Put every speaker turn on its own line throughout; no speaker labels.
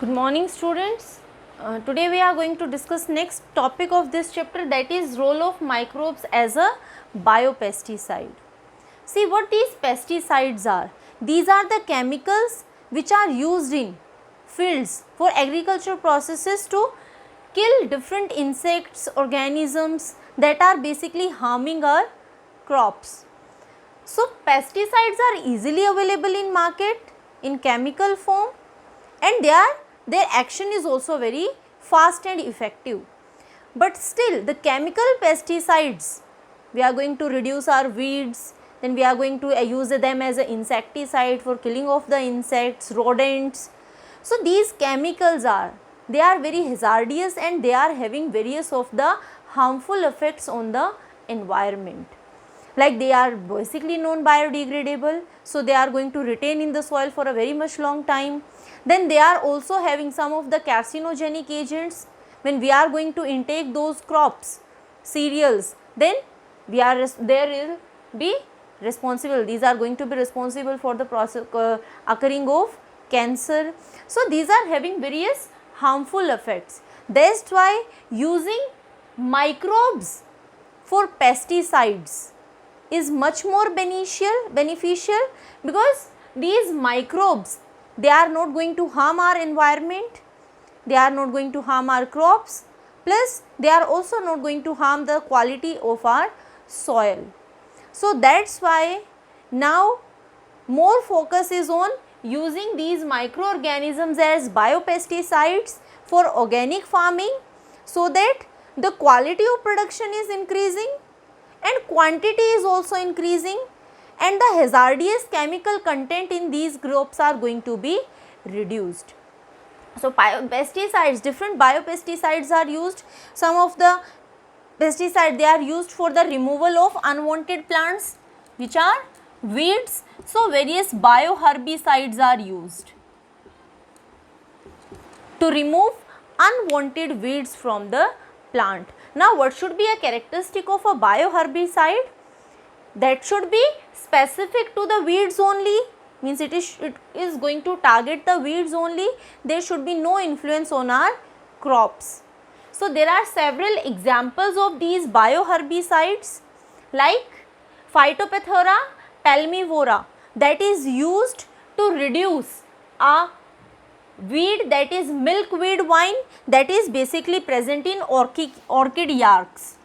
Good morning students. Today we are going to discuss next topic of this chapter, that is role of microbes as a biopesticide. See what these pesticides are. These are the chemicals which are used in fields for agricultural processes to kill different insects, organisms that are basically harming our crops. So pesticides are easily available in market in chemical form, and their action is also very fast and effective. But still the chemical pesticides, we are going to reduce our weeds, then we are going to use them as an insecticide for killing of the insects, rodents. So these chemicals they are very hazardous and they are having various of the harmful effects on the environment. Like they are basically non-biodegradable, so they are going to retain in the soil for a very much long time. Then they are also having some of the carcinogenic agents. When we are going to intake those crops, cereals, then there will be responsible, these are going to be responsible for the process occurring of cancer. So these are having various harmful effects. That's why using microbes for pesticides is much more beneficial, because these microbes, they are not going to harm our environment, they are not going to harm our crops, plus they are also not going to harm the quality of our soil. So that's why now more focus is on using these microorganisms as biopesticides for organic farming, so that the quality of production is increasing and quantity is also increasing, and the hazardous chemical content in these crops are going to be reduced. So pesticides, different biopesticides are used. Some of the pesticides, they are used for the removal of unwanted plants which are weeds. So various bioherbicides are used to remove unwanted weeds from the plant. Now what should be a characteristic of a bioherbicide? That should be specific to the weeds only, means it is going to target the weeds only. There should be no influence on our crops. So there are several examples of these bioherbicides, like Phytophthora palmivora, that is used to reduce a weed, that is milkweed vine, that is basically present in orchid yards.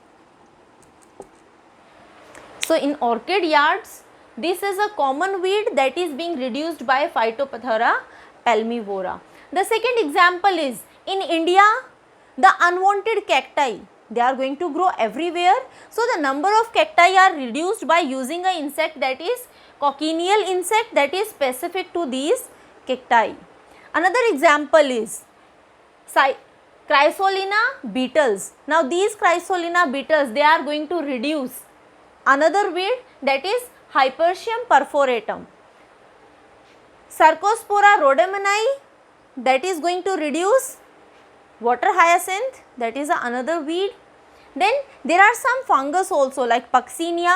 So in orchid yards, this is a common weed that is being reduced by Phytophthora palmivora. The second example is in India, the unwanted cacti, they are going to grow everywhere. So the number of cacti are reduced by using an insect, that is cochineal insect, that is specific to these cacti. Another example is Chrysolina beetles. Now these Chrysolina beetles, they are going to reduce another weed, that is Hypertium perforatum. Cercospora rhodamanii, that is going to reduce water hyacinth, that is another weed. Then there are some fungus also, like Puccinia,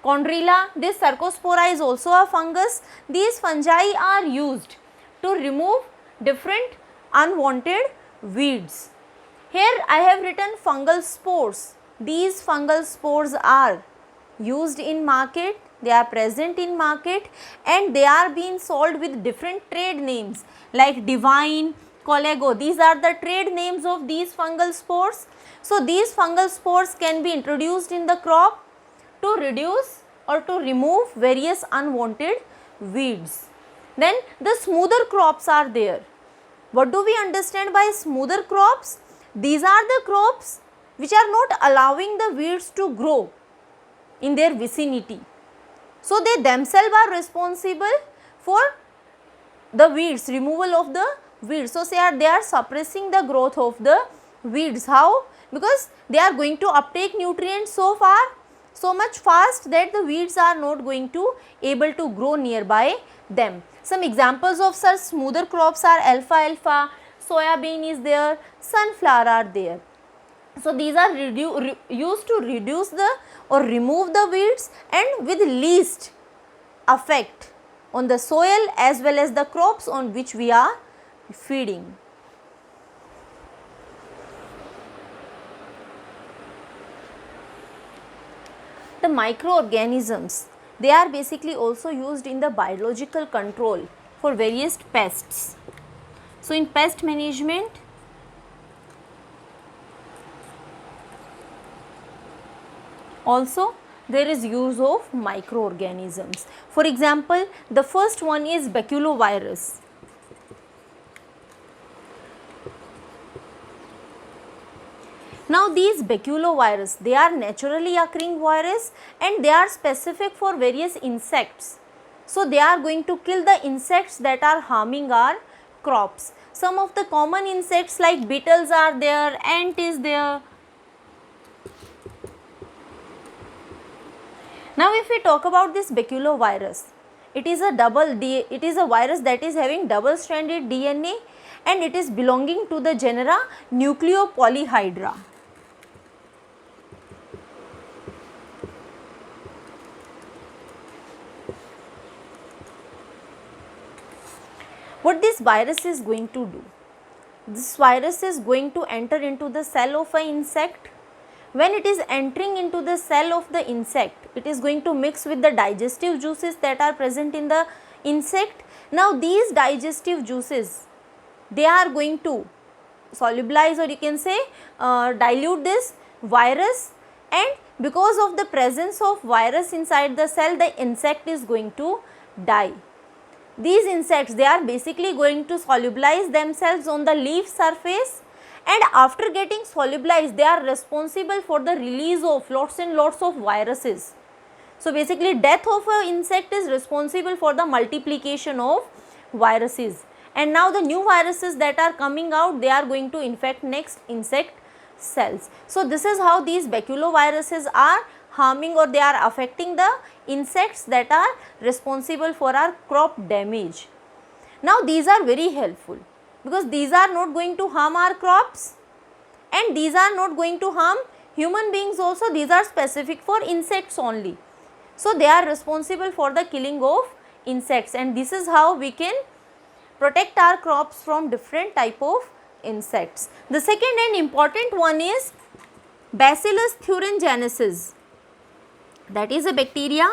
Chondrilla. This Cercospora is also a fungus. These fungi are used to remove different unwanted weeds. Here I have written fungal spores. These fungal spores are used in market, they are present in market, and they are being sold with different trade names like Divine, Collego. These are the trade names of these fungal spores. So these fungal spores can be introduced in the crop to reduce or to remove various unwanted weeds. Then the smoother crops are there. What do we understand by smoother crops? These are the crops which are not allowing the weeds to grow in their vicinity. So they themselves are responsible for the weeds, removal of the weeds. So they are suppressing the growth of the weeds. How? Because they are going to uptake nutrients so much fast that the weeds are not going to able to grow nearby them. Some examples of such smoother crops are alfalfa, soybean is there, sunflower are there. So these are used to reduce the or remove the weeds and with least effect on the soil as well as the crops on which we are feeding. the microorganisms, they are basically also used in the biological control for various pests. So, in pest management, also there is use of microorganisms. For example, the first one is baculovirus. Now these baculovirus, they are naturally occurring virus and they are specific for various insects. So they are going to kill the insects that are harming our crops. Some of the common insects like beetles are there, ant is there. Now if we talk about this baculovirus, it is a virus that is having double stranded DNA and it is belonging to the genera Nucleopolyhedra. What this virus is going to do? This virus is going to enter into the cell of an insect. When it is entering into the cell of the insect, it is going to mix with the digestive juices that are present in the insect. Now these digestive juices, they are going to solubilize, or you can say dilute this virus, and because of the presence of virus inside the cell, the insect is going to die. These insects, they are basically going to solubilize themselves on the leaf surface, and after getting solubilized, they are responsible for the release of lots and lots of viruses. So basically death of an insect is responsible for the multiplication of viruses, and now the new viruses that are coming out, they are going to infect next insect cells. So this is how these baculoviruses are harming, or they are affecting the insects that are responsible for our crop damage. Now these are very helpful because these are not going to harm our crops and these are not going to harm human beings also. These are specific for insects only. So they are responsible for the killing of insects, and this is how we can protect our crops from different type of insects. The second and important one is Bacillus thuringiensis. That is a bacteria,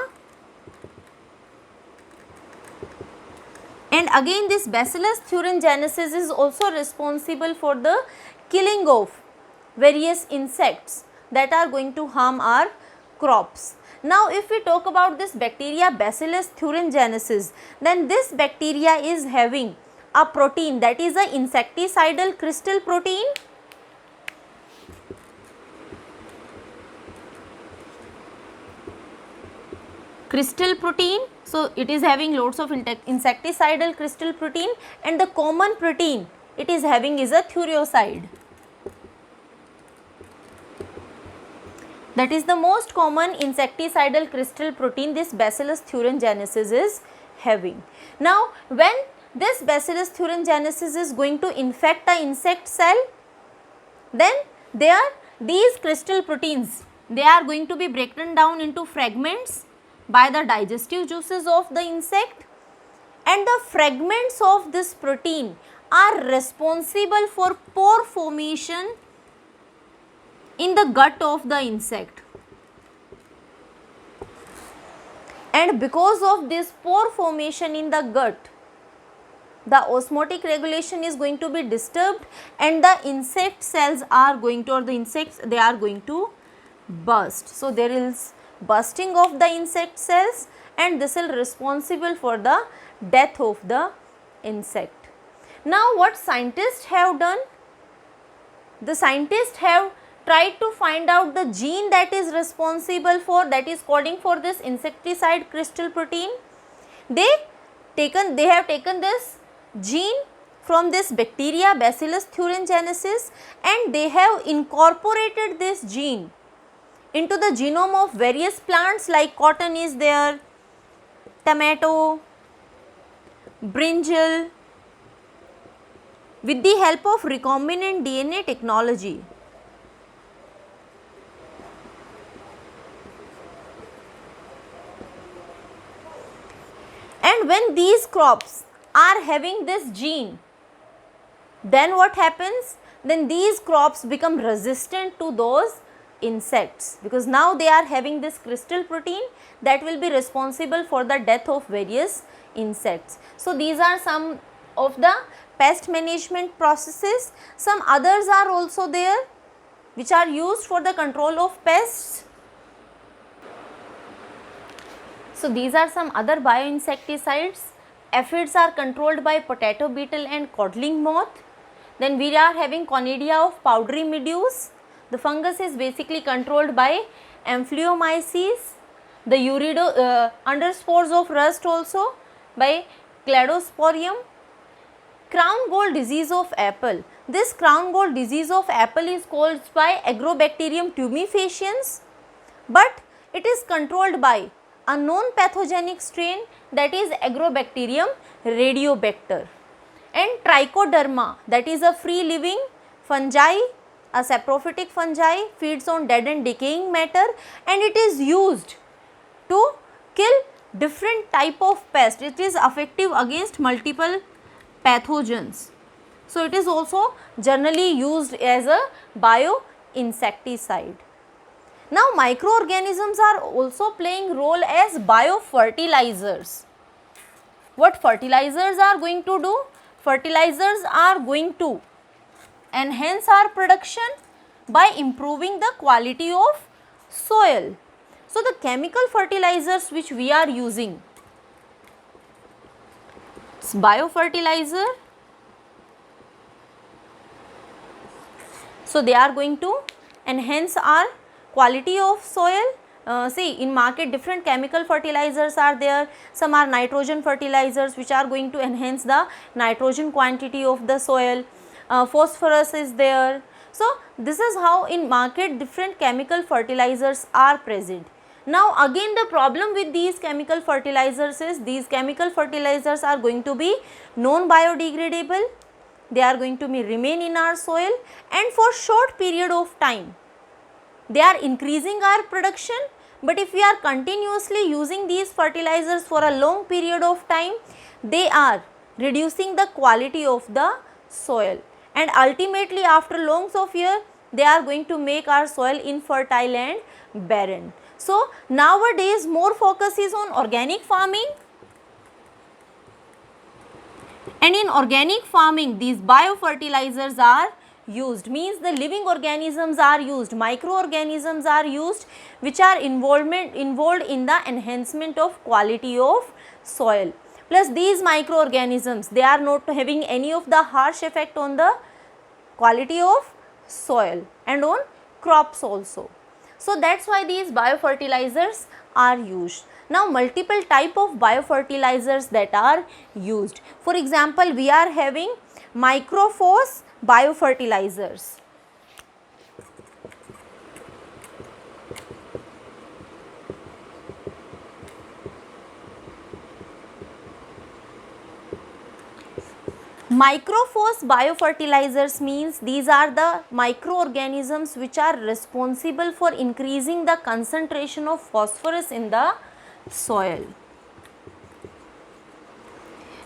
and again this Bacillus thuringiensis is also responsible for the killing of various insects that are going to harm our crops. Now if we talk about this bacteria Bacillus thuringiensis, then this bacteria is having a protein that is a insecticidal crystal protein. Crystal protein, so it is having lots of insecticidal crystal protein, and the common protein it is having is a thurioside. That is the most common insecticidal crystal protein this Bacillus thuringiensis is having. Now when this Bacillus thuringiensis is going to infect a insect cell, then these crystal proteins, they are going to be broken down into fragments by the digestive juices of the insect, and the fragments of this protein are responsible for pore formation in the gut of the insect, and because of this pore formation in the gut, the osmotic regulation is going to be disturbed and the insect cells are going to, or the insects, they are going to burst. So there is bursting of the insect cells, and this is responsible for the death of the insect. Now what scientists have done? The scientists have tried to find out the gene that is responsible for, that is coding for this insecticide crystal protein. They have taken this gene from this bacteria Bacillus thuringiensis, and they have incorporated this gene into the genome of various plants like cotton is there, tomato, brinjal, with the help of recombinant DNA technology. And when these crops are having this gene, then what happens? Then these crops become resistant to those insects, because now they are having this crystal protein that will be responsible for the death of various insects. So these are some of the pest management processes. Some others are also there which are used for the control of pests. So these are some other bioinsecticides. Aphids are controlled by potato beetle and codling moth. Then we are having Conidia of powdery meadews. The fungus is basically controlled by Amphiomyces. The underspores of rust also by Cladosporium. Crown gall disease of apple. This crown gall disease of apple is caused by Agrobacterium tumefaciens, but it is controlled by a known pathogenic strain, that is Agrobacterium radiobacter. And Trichoderma, that is a free living fungi, a saprophytic fungi, feeds on dead and decaying matter, and it is used to kill different type of pest. It is effective against multiple pathogens. So it is also generally used as a bioinsecticide. Now microorganisms are also playing role as biofertilizers. What fertilizers are going to do? Fertilizers are going to enhance our production by improving the quality of soil. So the chemical fertilizers which we are using, it's biofertilizer. So they are going to enhance our quality of soil. See, in market different chemical fertilizers are there. Some are nitrogen fertilizers which are going to enhance the nitrogen quantity of the soil. Phosphorus is there. So this is how in market different chemical fertilizers are present. Now again the problem with these chemical fertilizers is these chemical fertilizers are going to be non-biodegradable. They are going to remain in our soil and for short period of time. They are increasing our production, but if we are continuously using these fertilizers for a long period of time, they are reducing the quality of the soil, and ultimately after longs of years they are going to make our soil infertile and barren. So nowadays more focus is on organic farming, and in organic farming these biofertilizers are used, means the living organisms are used, microorganisms are used which are involved in the enhancement of quality of soil. Plus these microorganisms, they are not having any of the harsh effect on the quality of soil and on crops also. So that's why these biofertilizers are used. Now multiple type of biofertilizers that are used. For example, we are having microphos biofertilizers. Microphos biofertilizers means these are the microorganisms which are responsible for increasing the concentration of phosphorus in the soil.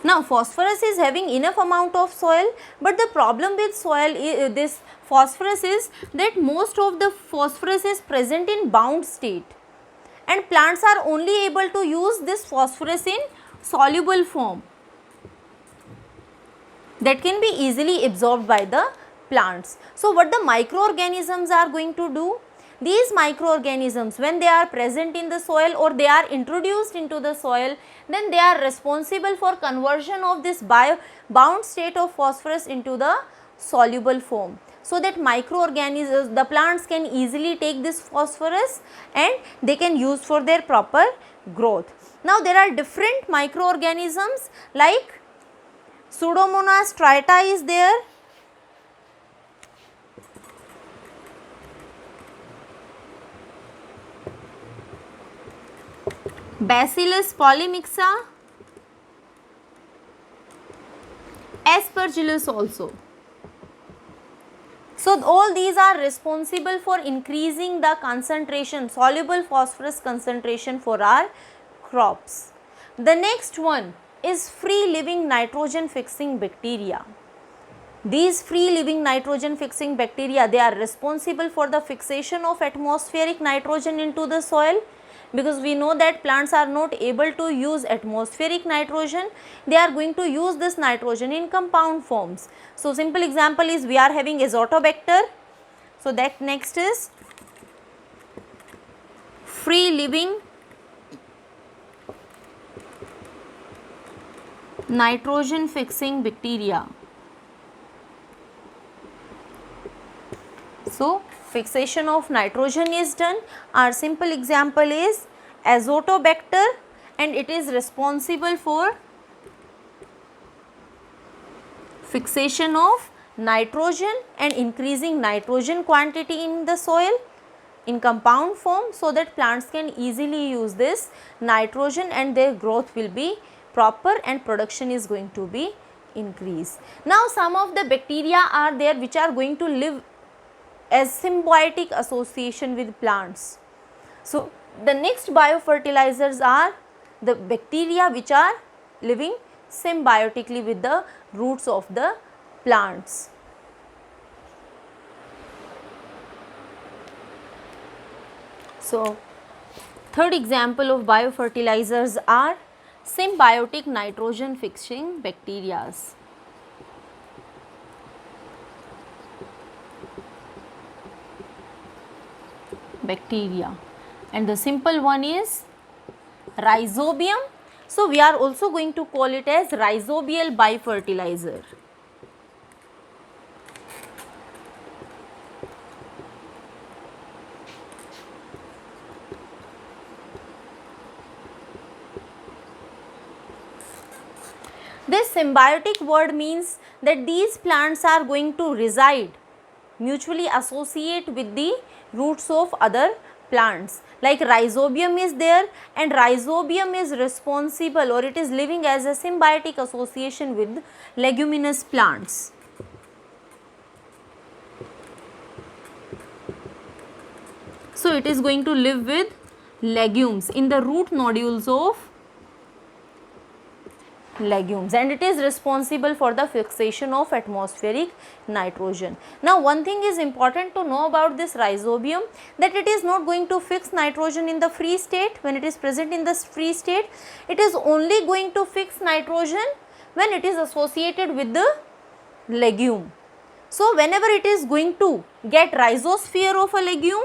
Now phosphorus is having enough amount of soil, but the problem with soil is this phosphorus is that most of the phosphorus is present in bound state, and plants are only able to use this phosphorus in soluble form that can be easily absorbed by the plants. So what the microorganisms are going to do? These microorganisms, when they are present in the soil or they are introduced into the soil, then they are responsible for conversion of this bound state of phosphorus into the soluble form, so that microorganisms, the plants can easily take this phosphorus and they can use for their proper growth. Now there are different microorganisms like Pseudomonas trita is there, Bacillus polymixa, Aspergillus also. So all these are responsible for increasing the concentration, soluble phosphorus concentration for our crops. The next one is free living nitrogen fixing bacteria. These free living nitrogen fixing bacteria, they are responsible for the fixation of atmospheric nitrogen into the soil, because we know that plants are not able to use atmospheric nitrogen, they are going to use this nitrogen in compound forms. So simple example is we are having Azotobacter. So that next is free living nitrogen fixing bacteria. So fixation of nitrogen is done. Our simple example is Azotobacter, and it is responsible for fixation of nitrogen and increasing nitrogen quantity in the soil in compound form, so that plants can easily use this nitrogen and their growth will be proper and production is going to be increased. Now some of the bacteria are there which are going to live as symbiotic association with plants. So the next biofertilizers are the bacteria which are living symbiotically with the roots of the plants. So third example of biofertilizers are symbiotic nitrogen fixing bacteria. And the simple one is Rhizobium. So we are also going to call it as rhizobial biofertilizer. This symbiotic word means that these plants are going to reside, mutually associate with the roots of other plants. Like Rhizobium is there, and Rhizobium is responsible, or it is living as a symbiotic association with leguminous plants. So it is going to live with legumes in the root nodules of legumes, and it is responsible for the fixation of atmospheric nitrogen. Now one thing is important to know about this Rhizobium, that it is not going to fix nitrogen in the free state. When it is present in the free state, it is only going to fix nitrogen when it is associated with the legume. So whenever it is going to get rhizosphere of a legume,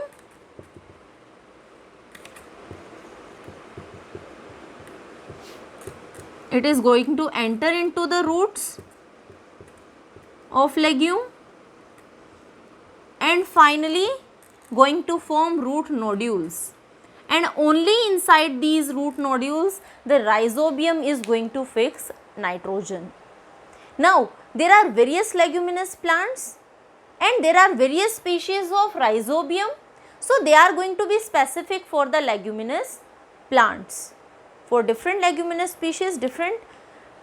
it is going to enter into the roots of legume and finally going to form root nodules, and only inside these root nodules the Rhizobium is going to fix nitrogen. Now there are various leguminous plants and there are various species of Rhizobium, so they are going to be specific for the leguminous plants. For different leguminous species, different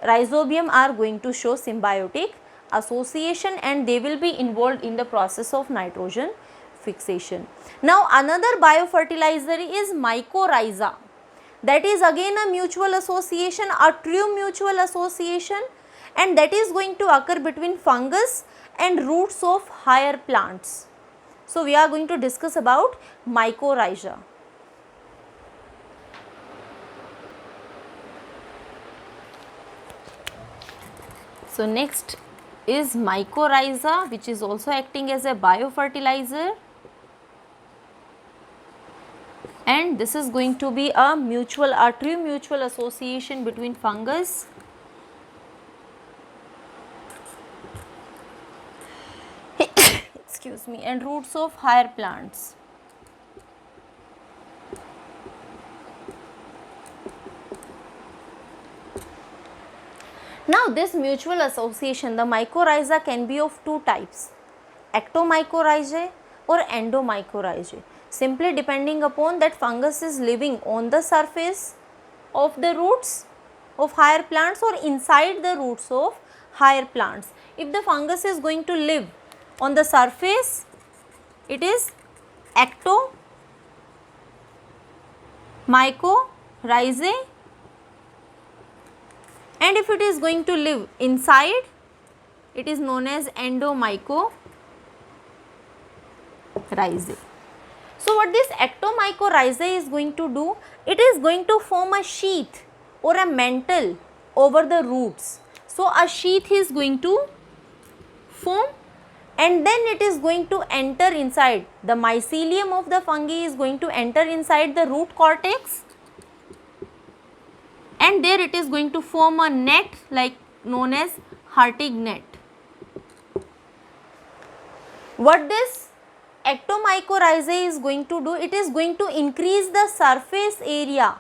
Rhizobium are going to show symbiotic association and they will be involved in the process of nitrogen fixation. Now another biofertilizer is mycorrhiza. That is again a mutual association, a true mutual association, and that is going to occur between fungus and roots of higher plants. So we are going to discuss about mycorrhiza. So next is mycorrhiza, which is also acting as a biofertilizer, and this is going to be a true mutual association between fungus excuse me, and roots of higher plants. Now this mutual association, the mycorrhiza, can be of two types, ectomycorrhizae or endomycorrhizae, simply depending upon that fungus is living on the surface of the roots of higher plants or inside the roots of higher plants. If the fungus is going to live on the surface, it is ectomycorrhizae, and if it is going to live inside, It is known as endomycorrhizae. So what this ectomycorrhizae is going to do, it is going to form a sheath or a mantle over the roots. So a sheath is going to form, and then it is going to enter inside. The mycelium of the fungi is going to enter inside the root cortex, and there it is going to form a net like known as Hartig net. What this ectomycorrhizae is going to do, it is going to increase the surface area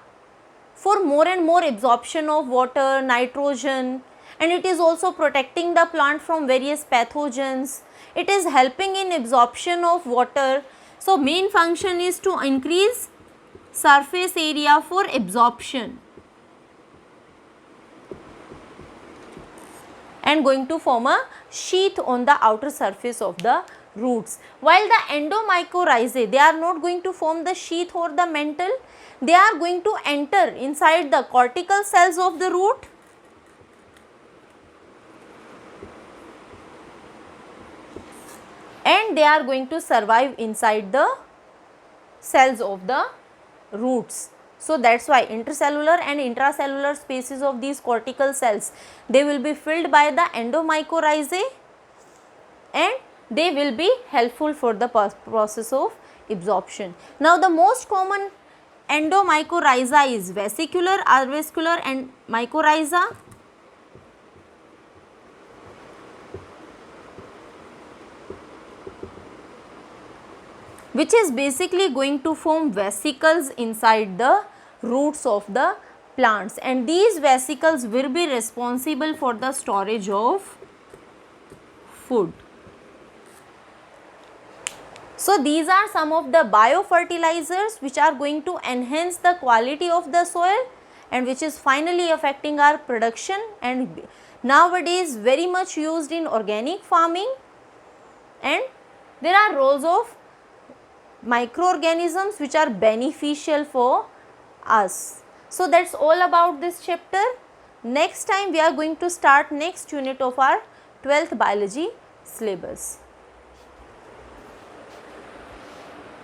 for more and more absorption of water, nitrogen, and it is also protecting the plant from various pathogens. It is helping in absorption of water. So main function is to increase surface area for absorption and going to form a sheath on the outer surface of the roots. While the endomycorrhizae, they are not going to form the sheath or the mantle, they are going to enter inside the cortical cells of the root and they are going to survive inside the cells of the roots. So that's why intercellular and intracellular spaces of these cortical cells, they will be filled by the endomycorrhizae and they will be helpful for the process of absorption. Now the most common endomycorrhiza is vesicular, avascular and mycorrhiza. Which is basically going to form vesicles inside the roots of the plants, and these vesicles will be responsible for the storage of food. So these are some of the biofertilizers which are going to enhance the quality of the soil and which is finally affecting our production, and nowadays very much used in organic farming, and there are roles of microorganisms which are beneficial for us. So that's all about this chapter. Next time we are going to start next unit of our 12th biology syllabus.